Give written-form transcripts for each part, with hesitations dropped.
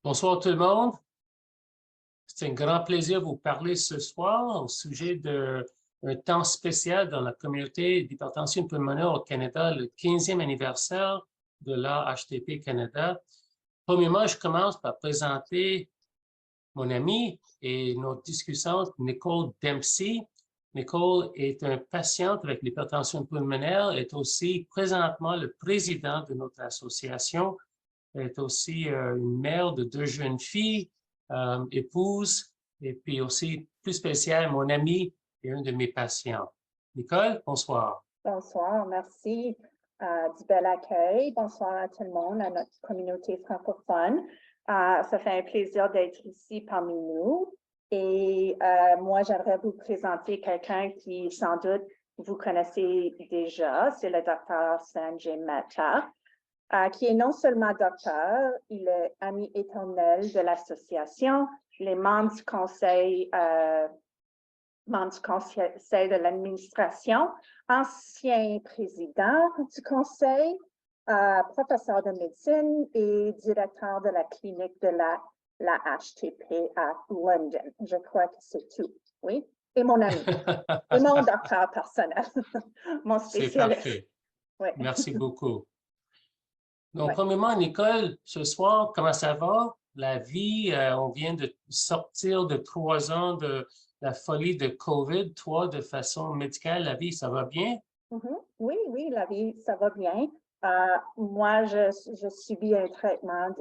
Bonsoir tout le monde. C'est un grand plaisir de vous parler ce soir au sujet d'un temps spécial dans la communauté d'hypertension pulmonaire au Canada, le 15e anniversaire de l'AHTP Canada. Premièrement, je commence par présenter mon amie et notre discutante, Nicole Dempsey. Nicole est une patiente avec l'hypertension pulmonaire, est aussi présentement le président de notre association. Elle est aussi une mère de 2 jeunes filles, épouse, et puis aussi, plus spécial, mon amie et un de mes patients. Nicole, bonsoir. Bonsoir, merci du bel accueil. Bonsoir à tout le monde, à notre communauté francophone. Ça fait un plaisir d'être ici parmi nous. Et moi, j'aimerais vous présenter quelqu'un qui, sans doute, vous connaissez déjà. C'est le docteur Sanjay Mehta. Qui est non seulement docteur, il est ami éternel de l'association, les membres du conseil de l'administration, ancien président du conseil, professeur de médecine et directeur de la clinique de la HTP à London. Je crois que c'est tout, oui. Et mon ami, et mon docteur personnel, mon spécialiste. C'est parfait. Oui. Merci beaucoup. Donc, Ouais. premièrement, Nicole, ce soir, comment ça va? La vie, on vient de sortir de 3 ans de la folie de COVID. Toi, de façon médicale, la vie, ça va bien? Oui, la vie, ça va bien. Moi, je subis un traitement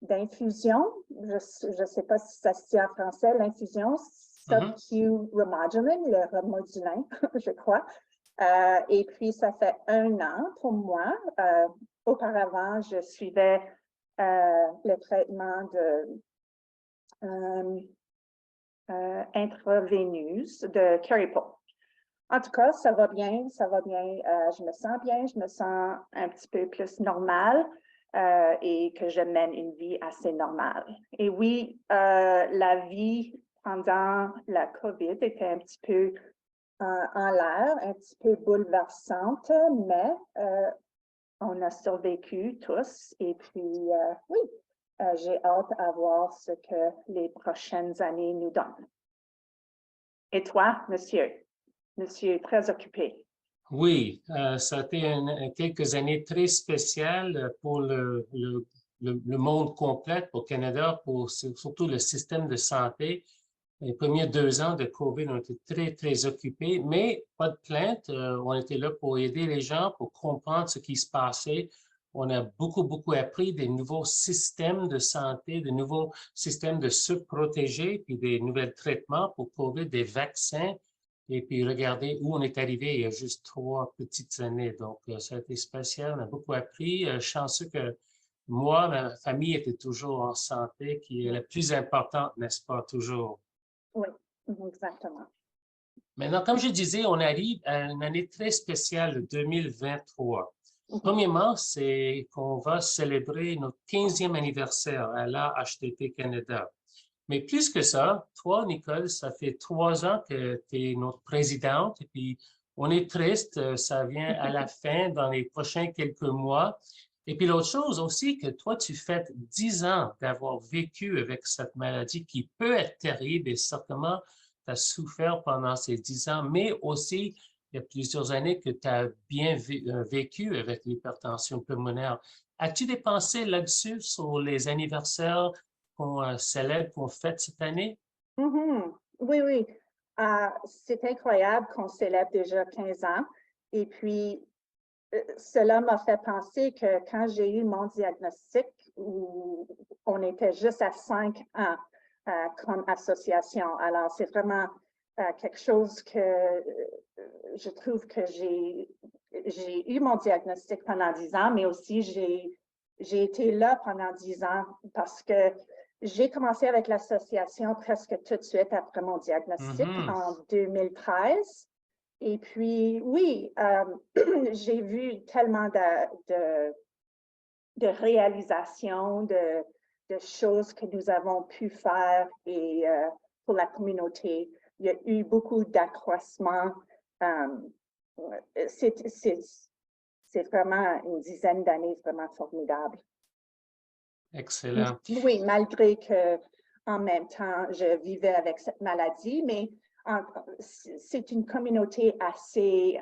d'infusion. Je ne sais pas si ça se dit en français, l'infusion, sub-Q Remodulin, le Remodulin, je crois. Et puis, ça fait 1 an pour moi. Auparavant, je suivais le traitement intraveineux de Caripol. En tout cas, ça va bien, je me sens bien, je me sens un petit peu plus normale et que je mène une vie assez normale. Et oui, la vie pendant la COVID était un petit peu en l'air, un petit peu bouleversante, mais on a survécu tous. Et puis, oui, j'ai hâte à voir ce que les prochaines années nous donnent. Et toi, monsieur? Monsieur très occupé. Oui, ça a été quelques années très spéciales pour le monde complet, pour le Canada, pour surtout le système de santé. Les premiers 2 ans de COVID ont été très, très occupés, mais pas de plainte. On était là pour aider les gens, pour comprendre ce qui se passait. On a beaucoup, beaucoup appris des nouveaux systèmes de santé, de nouveaux systèmes de se protéger, puis des nouveaux traitements pour COVID, des vaccins. Et puis, regardez où on est arrivé il y a juste 3 petites années. Donc, ça a été spécial. On a beaucoup appris. Chanceux que moi, ma famille était toujours en santé, qui est la plus importante, n'est-ce pas, toujours? Oui, exactement. Maintenant, comme je disais, on arrive à une année très spéciale, 2023. Premièrement, c'est qu'on va célébrer notre 15e anniversaire à l'AHTP Canada. Mais plus que ça, toi, Nicole, ça fait 3 ans que tu es notre présidente et puis on est triste, ça vient à la fin dans les prochains quelques mois. Et puis l'autre chose aussi, que toi, tu fêtes 10 ans d'avoir vécu avec cette maladie qui peut être terrible et certainement tu as souffert pendant ces 10 ans, mais aussi il y a plusieurs années que tu as bien vécu avec l'hypertension pulmonaire. As-tu des pensées là-dessus sur les anniversaires qu'on célèbre, qu'on fête cette année? Oui. C'est incroyable qu'on célèbre déjà 15 ans. Et puis, cela m'a fait penser que quand j'ai eu mon diagnostic, où on était juste à 5 ans comme association. Alors, c'est vraiment quelque chose que je trouve que j'ai eu mon diagnostic pendant 10 ans, mais aussi j'ai été là pendant 10 ans parce que j'ai commencé avec l'association presque tout de suite après mon diagnostic en 2013. Et puis, oui, j'ai vu tellement de réalisations, de choses que nous avons pu faire et pour la communauté. Il y a eu beaucoup d'accroissement. C'est vraiment une dizaine d'années vraiment formidable. Excellent. Oui, malgré que en même temps, je vivais avec cette maladie, mais c'est une communauté assez,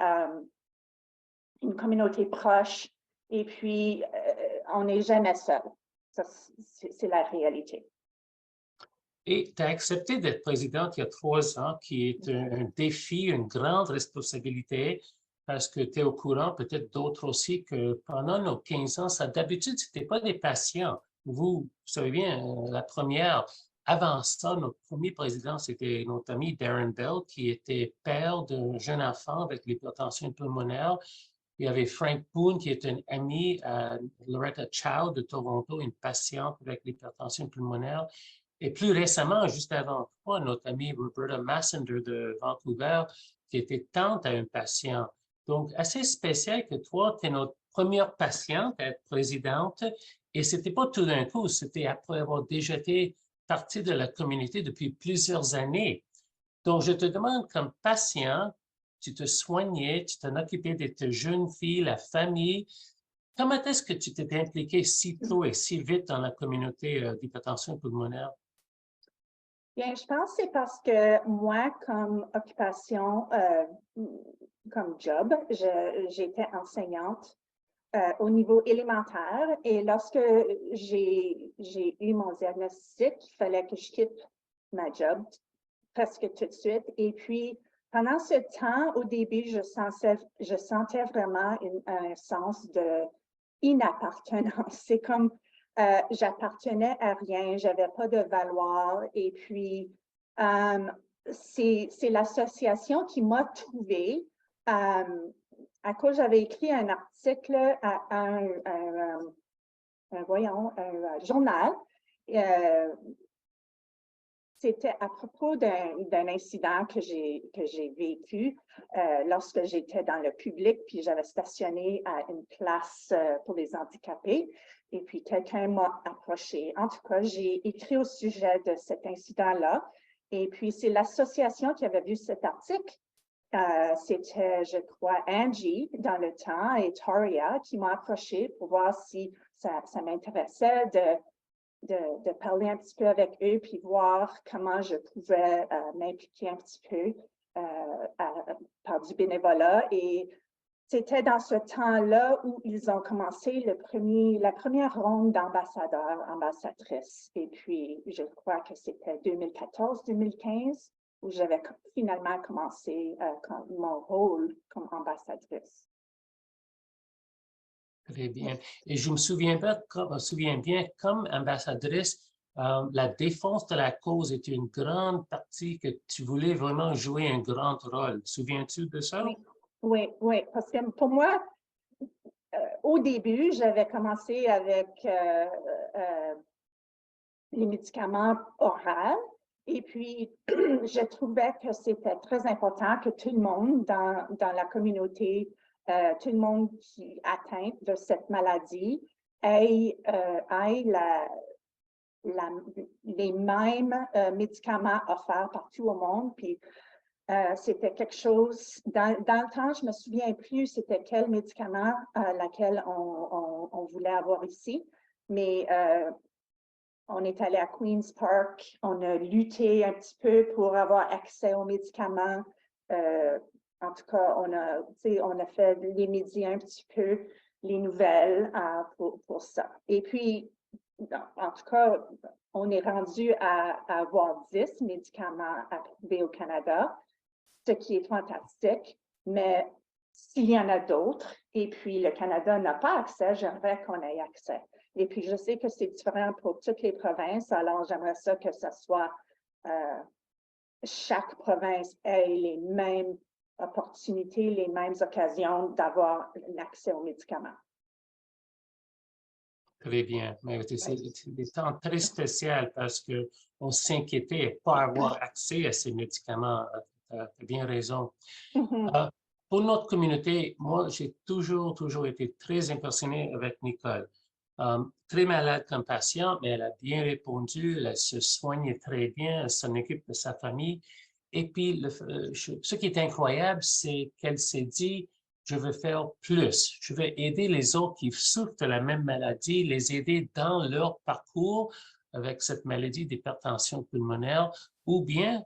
une communauté proche, et puis on n'est jamais seul. Ça, c'est la réalité. Et tu as accepté d'être présidente il y a 3 ans, qui est un défi, une grande responsabilité, parce que tu es au courant, peut-être d'autres aussi, que pendant nos 15 ans, ça d'habitude, ce n'était pas des patients. Vous savez bien, la première, avant ça, notre premier président, c'était notre ami Darren Bell, qui était père d'un jeune enfant avec l'hypertension pulmonaire. Il y avait Frank Boone, qui est un ami à Loretta Chow de Toronto, une patiente avec l'hypertension pulmonaire. Et plus récemment, juste avant toi, notre amie Roberta Massender de Vancouver, qui était tante à un patient. Donc, assez spécial que toi, tu es notre première patiente à être présidente. Et c'était pas tout d'un coup, c'était après avoir déjà été partie de la communauté depuis plusieurs années. Donc, je te demande, comme patient, tu te soignais, tu t'en occupais de tes jeunes filles, la famille. Comment est-ce que tu t'es impliqué si tôt et si vite dans la communauté d'hypertension pulmonaire? Bien, je pense que c'est parce que moi, comme occupation, comme job, j'étais enseignante au niveau élémentaire, et lorsque j'ai eu mon diagnostic, il fallait que je quitte ma job presque tout de suite. Et puis, pendant ce temps, au début, je sentais vraiment un sens de inappartenance. C'est comme j'appartenais à rien, j'avais pas de valeur. Et puis, c'est l'association qui m'a trouvée. À cause, j'avais écrit un article à un journal. C'était à propos d'un incident que j'ai vécu lorsque j'étais dans le public, puis j'avais stationné à une place pour les handicapés, et puis quelqu'un m'a approché. En tout cas, j'ai écrit au sujet de cet incident-là, et puis c'est l'association qui avait vu cet article. C'était, je crois, Angie dans le temps et Taria qui m'ont approché pour voir si ça m'intéressait de parler un petit peu avec eux, puis voir comment je pouvais m'impliquer un petit peu par du bénévolat. Et c'était dans ce temps-là où ils ont commencé la première ronde d'ambassadeurs, ambassadrices. Et puis, je crois que c'était 2014-2015 où j'avais finalement commencé mon rôle comme ambassadrice. Très bien. Et je me souviens bien, comme ambassadrice, la défense de la cause est une grande partie que tu voulais vraiment jouer un grand rôle. Souviens-tu de ça? Oui, parce que pour moi, au début, j'avais commencé avec les médicaments oraux. Et puis, je trouvais que c'était très important que tout le monde dans la communauté, tout le monde qui est atteint de cette maladie, ait les mêmes médicaments offerts partout au monde. Puis, c'était quelque chose, dans le temps, je me souviens plus c'était quel médicament laquelle on voulait avoir ici, mais on est allé à Queen's Park, on a lutté un petit peu pour avoir accès aux médicaments. En tout cas, on a fait les médias un petit peu, les nouvelles pour ça. Et puis, en tout cas, on est rendu à avoir 10 médicaments approuvés au Canada, ce qui est fantastique, mais s'il y en a d'autres, et puis le Canada n'a pas accès, j'aimerais qu'on ait accès. Et puis, je sais que c'est différent pour toutes les provinces, alors j'aimerais ça que ce soit chaque province ait les mêmes opportunités, les mêmes occasions d'avoir l'accès aux médicaments. Très bien. Mais c'est des temps très spéciaux parce qu'on s'inquiétait de ne pas avoir accès à ces médicaments. Tu as bien raison. Pour notre communauté, moi, j'ai toujours été très impressionné avec Nicole. Très malade comme patient, mais elle a bien répondu, elle se soigne très bien, elle s'en occupe de sa famille. Et puis, ce qui est incroyable, c'est qu'elle s'est dit, je veux faire plus. Je veux aider les autres qui souffrent de la même maladie, les aider dans leur parcours avec cette maladie d'hypertension pulmonaire, ou bien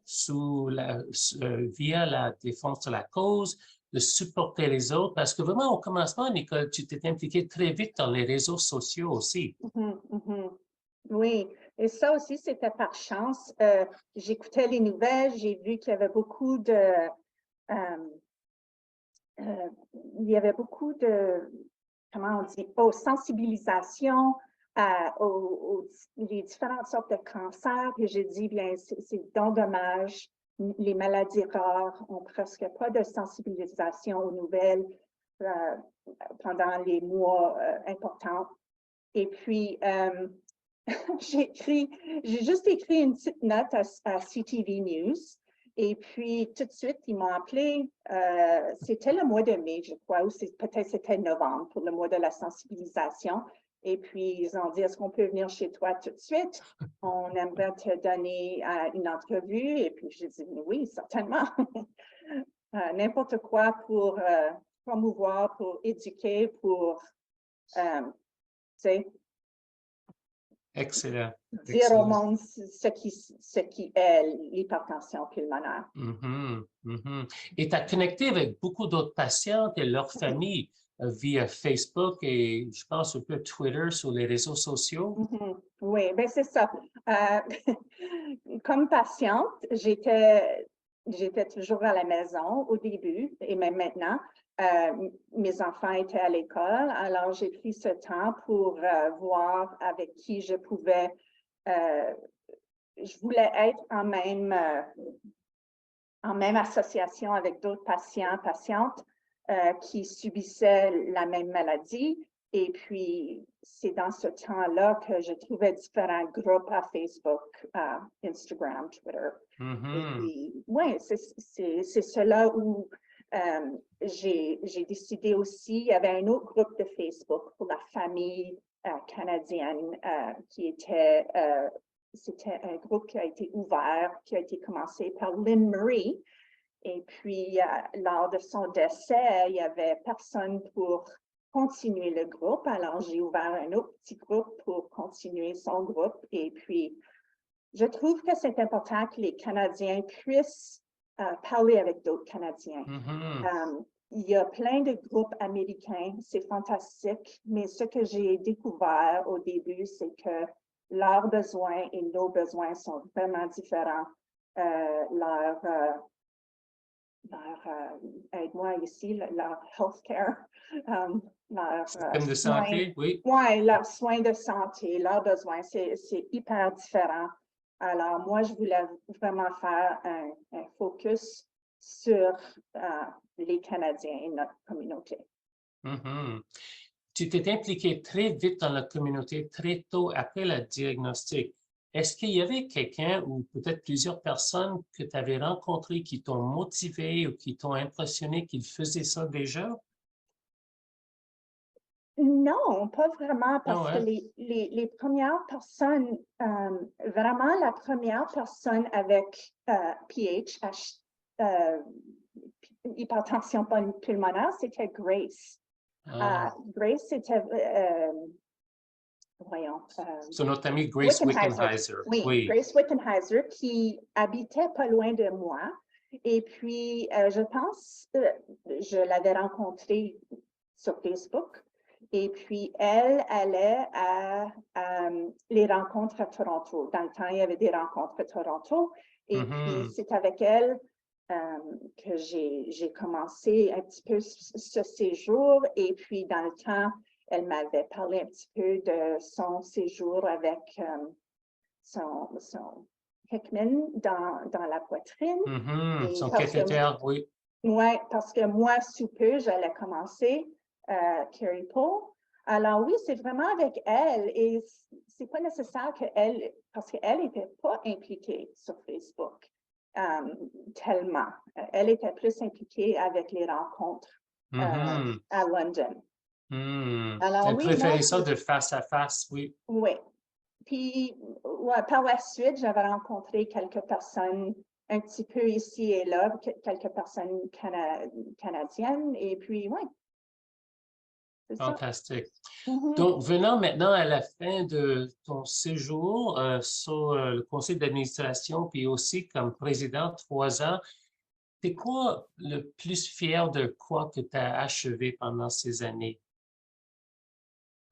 via la défense de la cause, de supporter les autres. Parce que vraiment, au commencement, Nicole, tu t'es impliquée très vite dans les réseaux sociaux aussi. Oui, et ça aussi, c'était par chance. J'écoutais les nouvelles, j'ai vu qu'il y avait beaucoup de comment on dit, sensibilisation aux les différentes sortes de cancers. Et j'ai dit, bien, c'est donc dommage. Les maladies rares ont presque pas de sensibilisation aux nouvelles pendant les mois importants. Et puis, j'ai juste écrit une petite note à CTV News. Et puis, tout de suite, ils m'ont appelé, c'était le mois de mai, je crois, ou peut-être c'était novembre pour le mois de la sensibilisation. Et puis, ils ont dit, est-ce qu'on peut venir chez toi tout de suite? On aimerait te donner une entrevue. Et puis, j'ai dit, oui, certainement. N'importe quoi pour promouvoir, pour éduquer, pour, tu sais, Excellent. dire au monde ce qui est l'hypertension pulmonaire. Et tu as connecté avec beaucoup d'autres patientes et leurs familles via Facebook et je pense un peu Twitter sur les réseaux sociaux. Oui, bien c'est ça. Comme patiente, j'étais toujours à la maison au début et même maintenant. Mes enfants étaient à l'école, alors j'ai pris ce temps pour voir avec qui je pouvais. Je voulais être en même association avec d'autres patientes qui subissaient la même maladie. Et puis, c'est dans ce temps-là que je trouvais différents groupes à Facebook, Instagram, Twitter. Et puis, oui, c'est cela où j'ai décidé aussi, il y avait un autre groupe de Facebook pour la famille canadienne qui était, c'était un groupe qui a été ouvert, qui a été commencé par Lynn Marie. Et puis, lors de son décès, il n'y avait personne pour continuer le groupe. Alors, j'ai ouvert un autre petit groupe pour continuer son groupe. Et puis, je trouve que c'est important que les Canadiens puissent parler avec d'autres Canadiens. Il y a plein de groupes américains, c'est fantastique, mais ce que j'ai découvert au début, c'est que leurs besoins et nos besoins sont vraiment différents. Aide-moi ici, leur healthcare, leur système de santé, oui. Oui, leurs soins de santé, leurs besoins, c'est hyper différent. Alors, moi, je voulais vraiment faire un focus sur les Canadiens et notre communauté. Tu t'es impliqué très vite dans la communauté, très tôt après le diagnostic. Est-ce qu'il y avait quelqu'un ou peut-être plusieurs personnes que tu avais rencontrées qui t'ont motivé ou qui t'ont impressionné qu'ils faisaient ça déjà? Non, pas vraiment, parce que les premières personnes, vraiment la première personne avec PH, hypertension pulmonaire, c'était Grace. Grace, c'était, voyons. C'est notre amie Grace Wickenheiser. Oui, Grace Wickenheiser, qui habitait pas loin de moi. Et puis, je pense, je l'avais rencontrée sur Facebook. Et puis, elle allait à les rencontres à Toronto. Dans le temps, il y avait des rencontres à Toronto. Et puis, c'est avec elle que j'ai commencé un petit peu ce séjour. Et puis, dans le temps, elle m'avait parlé un petit peu de son séjour avec son Hickman dans la poitrine. Son cathéter, oui. Oui, parce que moi, sous peu, j'allais commencer Carrie Paul. Alors oui, c'est vraiment avec elle et c'est pas nécessaire qu'elle, parce qu'elle n'était pas impliquée sur Facebook tellement. Elle était plus impliquée avec les rencontres à London. Alors, elle préférait ça de face à face, oui. Oui. Puis, par la suite, j'avais rencontré quelques personnes un petit peu ici et là, quelques personnes canadiennes, et puis, oui, c'est ça. Fantastique. Mhm. Donc, venant maintenant à la fin de ton séjour sur le conseil d'administration, puis aussi comme président 3 ans, t'es quoi le plus fier de quoi que tu as achevé pendant ces années?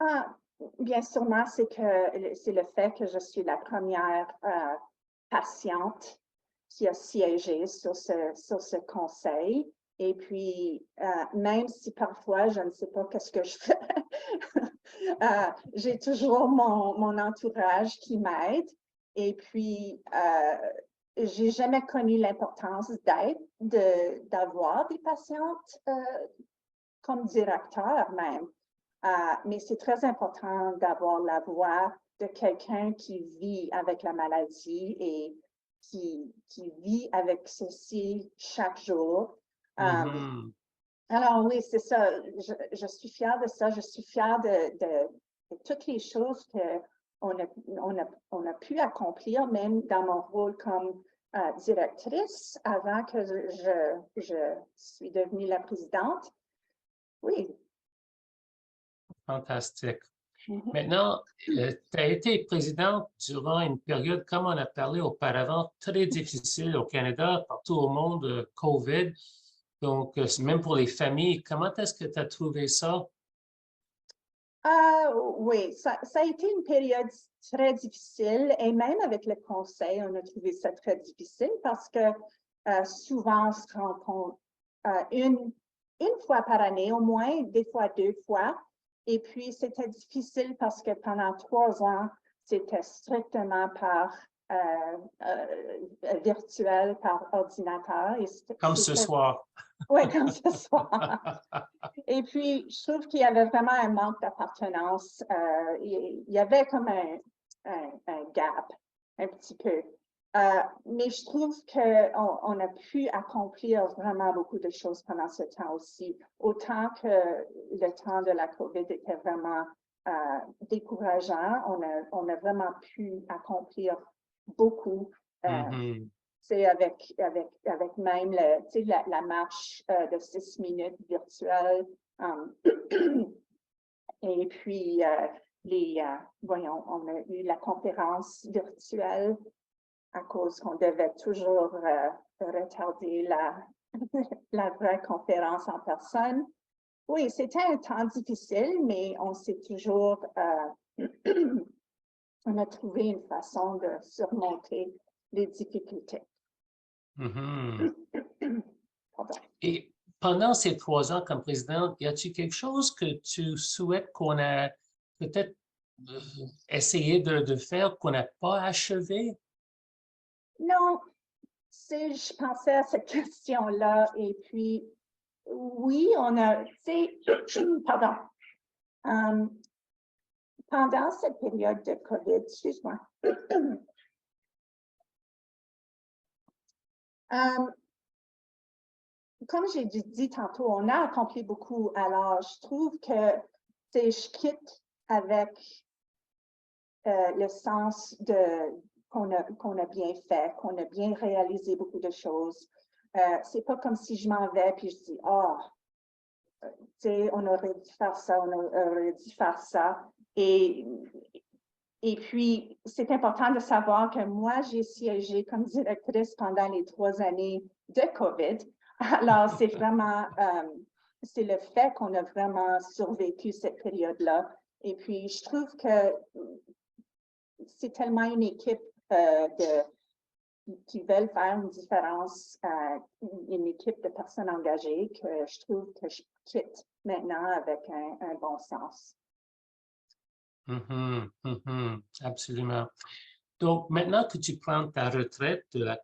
Ah, bien sûrement, c'est le fait que je suis la première patiente qui a siégé sur ce conseil. Et puis, même si parfois je ne sais pas qu'est-ce que je fais, j'ai toujours mon entourage qui m'aide. Et puis, j'ai jamais connu l'importance d'avoir des patientes comme directeur même. Mais c'est très important d'avoir la voix de quelqu'un qui vit avec la maladie et qui vit avec ceci chaque jour. Mhm. Alors oui, c'est ça. Je suis fière de ça. Je suis fière de toutes les choses qu'on a pu accomplir, même dans mon rôle comme directrice avant que je suis devenue la présidente. Oui. Fantastique. Mhm. Maintenant, tu as été présidente durant une période, comme on a parlé auparavant, très difficile au Canada, partout au monde, COVID. Donc, même pour les familles, comment est-ce que tu as trouvé ça? Oui, ça a été une période très difficile et même avec le conseil, on a trouvé ça très difficile parce que souvent on se rencontre une fois par année, au moins, des fois 2 fois. Et puis, c'était difficile parce que pendant 3 ans, c'était strictement par virtuel, par ordinateur. Comme ce soir. Oui, comme ce soir. Et puis, je trouve qu'il y avait vraiment un manque d'appartenance. Il y avait comme un gap, un petit peu. Mais je trouve qu'on a pu accomplir vraiment beaucoup de choses pendant ce temps aussi. Autant que le temps de la COVID était vraiment décourageant, on a vraiment pu accomplir beaucoup. Mhm. C'est avec même la marche de 6 minutes virtuelle. Et puis, voyons, on a eu la conférence virtuelle à cause qu'on devait toujours retarder la vraie conférence en personne. Oui, c'était un temps difficile, mais on s'est toujours, on a trouvé une façon de surmonter les difficultés. Mhm. Pardon. Et pendant ces 3 ans comme présidente, y a-t-il quelque chose que tu souhaites qu'on a peut-être euh, essayé de faire qu'on n'a pas achevé? Non, je pensais à cette question-là et puis, oui, on a, pardon, pendant cette période de COVID, excuse-moi, comme j'ai dit tantôt, on a accompli beaucoup. Alors, je trouve que je quitte avec le sens qu'on a bien fait, qu'on a bien réalisé beaucoup de choses. C'est pas comme si je m'en vais puis je dis, on aurait dû faire ça, on aurait dû faire ça. Et puis, c'est important de savoir que moi, j'ai siégé comme directrice pendant les 3 années de COVID. Alors, c'est vraiment, c'est le fait qu'on a vraiment survécu cette période-là. Et puis, je trouve que c'est tellement une équipe qui veulent faire une différence, une équipe de personnes engagées que je trouve que je quitte maintenant avec un bon sens. Mhm, mhm, absolument. Donc, maintenant que tu prends ta retraite de la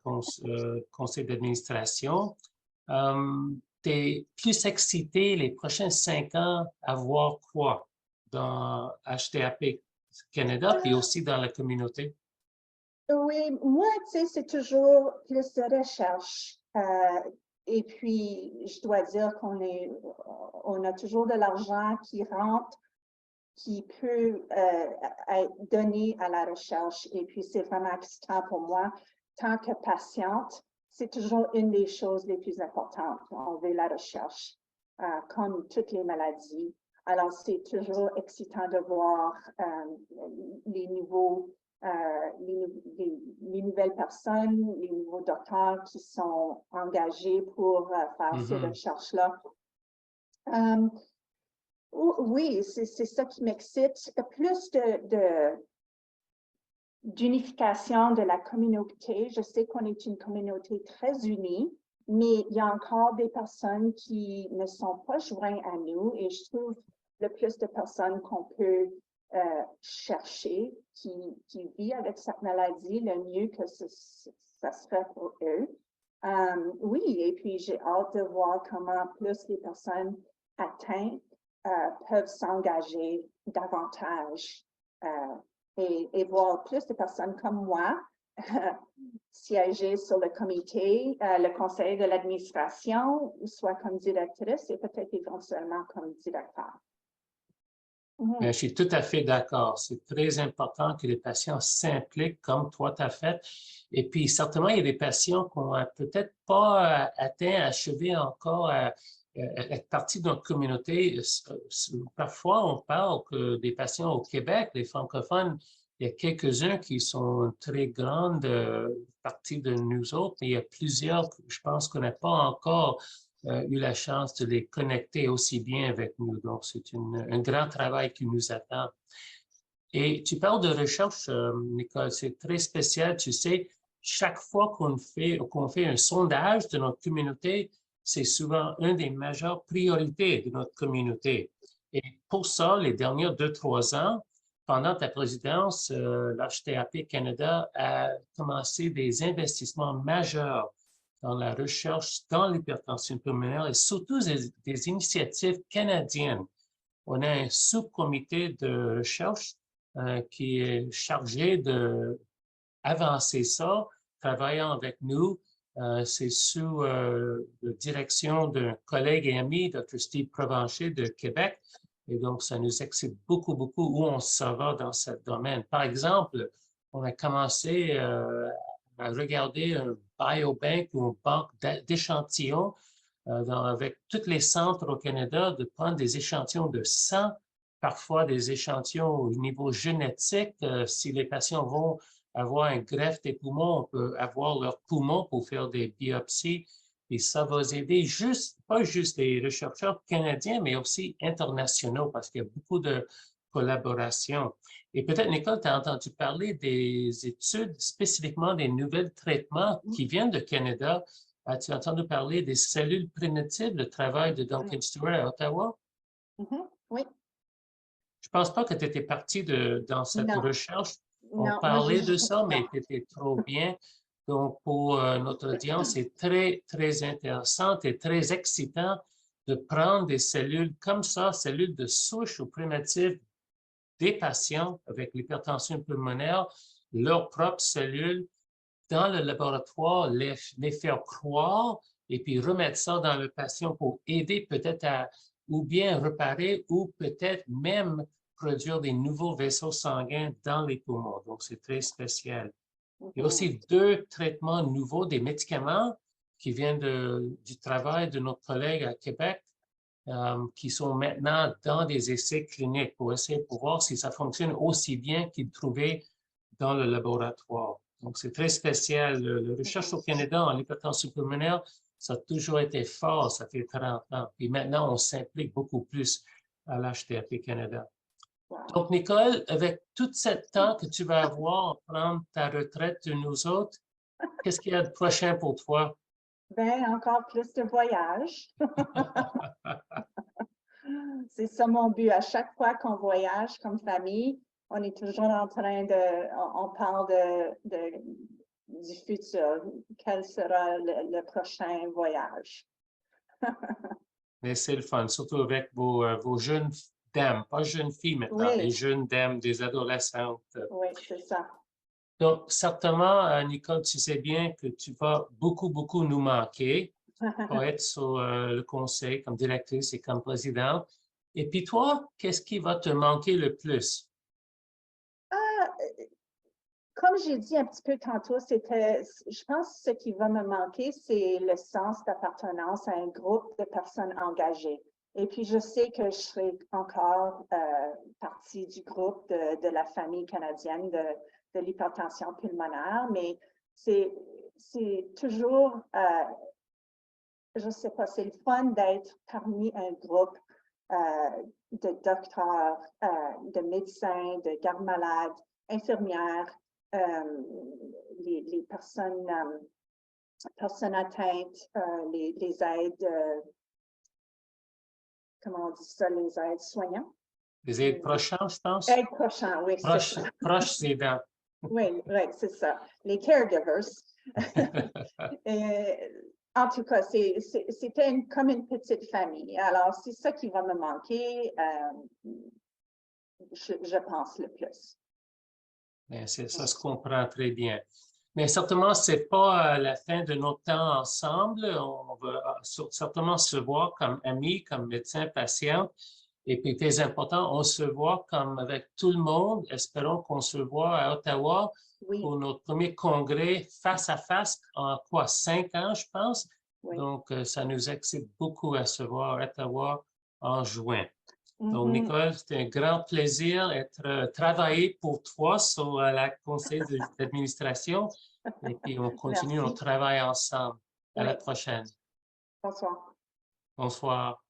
conseil d'administration, tu es plus excité les prochains 5 ans à voir quoi dans HTAP Canada, puis aussi dans la communauté? Oui, moi, tu sais, c'est toujours plus de recherche. Et puis, je dois dire on a toujours de l'argent qui rentre, qui peut être donné à la recherche. Et puis, c'est vraiment excitant pour moi, tant que patiente, c'est toujours une des choses les plus importantes envers la recherche, comme toutes les maladies. Alors, c'est toujours excitant de voir les nouvelles personnes, les nouveaux docteurs qui sont engagés pour faire ces recherches-là. Oui, c'est ça qui m'excite. Plus d'unification de la communauté. Je sais qu'on est une communauté très unie, mais il y a encore des personnes qui ne sont pas jointes à nous et je trouve le plus de personnes qu'on peut chercher qui vivent avec cette maladie, le mieux que ça serait pour eux. Oui, et puis j'ai hâte de voir comment plus les personnes atteintes peuvent s'engager davantage et voir plus de personnes comme moi siéger sur le comité, le conseil de l'administration, soit comme directrice et peut-être éventuellement comme directeur. Bien, je suis tout à fait d'accord. C'est très important que les patients s'impliquent comme toi tu as fait. Et puis, certainement, il y a des patients qui n'ont peut-être pas atteint, achevé encore à être partie de notre communauté. Parfois, on parle que des patients au Québec, les francophones, il y a quelques-uns qui sont une très grande partie de nous autres, mais il y a plusieurs, je pense, qu'on n'a pas encore eu la chance de les connecter aussi bien avec nous. Donc, c'est un grand travail qui nous attend. Et tu parles de recherche, Nicole, c'est très spécial. Tu sais, chaque fois qu'on fait un sondage de notre communauté, c'est souvent une des majeures priorités de notre communauté. Et pour ça, les derniers 2-3 ans, pendant ta présidence, l'HTAP Canada a commencé des investissements majeurs dans la recherche dans l'hypertension pulmonaire et surtout des initiatives canadiennes. On a un sous-comité de recherche qui est chargé d'avancer ça, travaillant avec nous. C'est sous la direction d'un collègue et ami, Dr. Steve Provencher de Québec. Et donc, ça nous excite beaucoup, beaucoup où on sera dans ce domaine. Par exemple, on a commencé à regarder un biobank ou une banque d'échantillons avec tous les centres au Canada, de prendre des échantillons de sang, parfois des échantillons au niveau génétique. Si les patients vont avoir un greffe des poumons, on peut avoir leurs poumons pour faire des biopsies. Et ça va aider pas juste les chercheurs canadiens, mais aussi internationaux, parce qu'il y a beaucoup de collaboration. Et peut-être, Nicole, tu as entendu parler des études, spécifiquement des nouveaux traitements qui viennent de Canada. As-tu entendu parler des cellules primitives, le travail de Duncan Stewart à Ottawa? Oui. Je ne pense pas que tu étais partie dans cette recherche. On Non, parlait de ça, mais tu étais trop bien. Donc, pour notre audience, c'est très, très intéressant et très excitant de prendre des cellules comme ça, cellules de souche ou primitives des patients avec l'hypertension pulmonaire, leurs propres cellules, dans le laboratoire, les faire croire et puis remettre ça dans le patient pour aider peut-être à ou bien réparer ou peut-être même produire des nouveaux vaisseaux sanguins dans les poumons. Donc, c'est très spécial. Il y a aussi 2 traitements nouveaux, des médicaments qui viennent du travail de notre collègue à Québec, qui sont maintenant dans des essais cliniques pour essayer de voir si ça fonctionne aussi bien qu'ils trouvaient dans le laboratoire. Donc, c'est très spécial. La recherche au Canada en hypertension pulmonaire, ça a toujours été fort, ça fait 30 ans. Et maintenant, on s'implique beaucoup plus à l'HTAP Canada. Donc, Nicole, avec tout ce temps que tu vas avoir à prendre ta retraite de nous autres, qu'est-ce qu'il y a de prochain pour toi? Ben, encore plus de voyages. C'est ça mon but. À chaque fois qu'on voyage comme famille, on est toujours en train on parle du futur. Quel sera le prochain voyage? Mais c'est le fun, surtout avec vos jeunes dames, pas jeunes filles maintenant, Oui. des jeunes dames, des adolescentes. Oui, c'est ça. Donc, certainement, Nicole, tu sais bien que tu vas beaucoup, beaucoup nous manquer pour être sur le conseil comme directrice et comme présidente. Et puis toi, qu'est-ce qui va te manquer le plus? comme j'ai dit un petit peu tantôt, je pense que ce qui va me manquer, c'est le sens d'appartenance à un groupe de personnes engagées. Et puis, je sais que je serai encore partie du groupe de la famille canadienne de l'hypertension pulmonaire, mais c'est toujours, je ne sais pas, c'est le fun d'être parmi un groupe de docteurs, de médecins, de gardes-malades, infirmières, les personnes atteintes, les aides, comment on dit ça, les aides soignants? Les aides prochains, je pense. Aides prochains, oui, c'est ça. Proches aidants. Oui, c'est ça. Les caregivers. En tout cas, c'était comme une petite famille. Alors, c'est ça qui va me manquer, je pense, le plus. Bien, ça se comprend très bien. Mais certainement, ce n'est pas la fin de notre temps ensemble. On va certainement se voir comme amis, comme médecins, patients. Et puis, très important, on se voit comme avec tout le monde. Espérons qu'on se voit à Ottawa pour notre premier congrès face à face en 5 ans, je pense. Oui. Donc, ça nous excite beaucoup à se voir à Ottawa en juin. Donc, Nicole, c'était un grand plaisir d'être travaillé pour toi sur la conseil d'administration. Et puis, on continue notre travail ensemble. À la prochaine. Bonsoir. Bonsoir.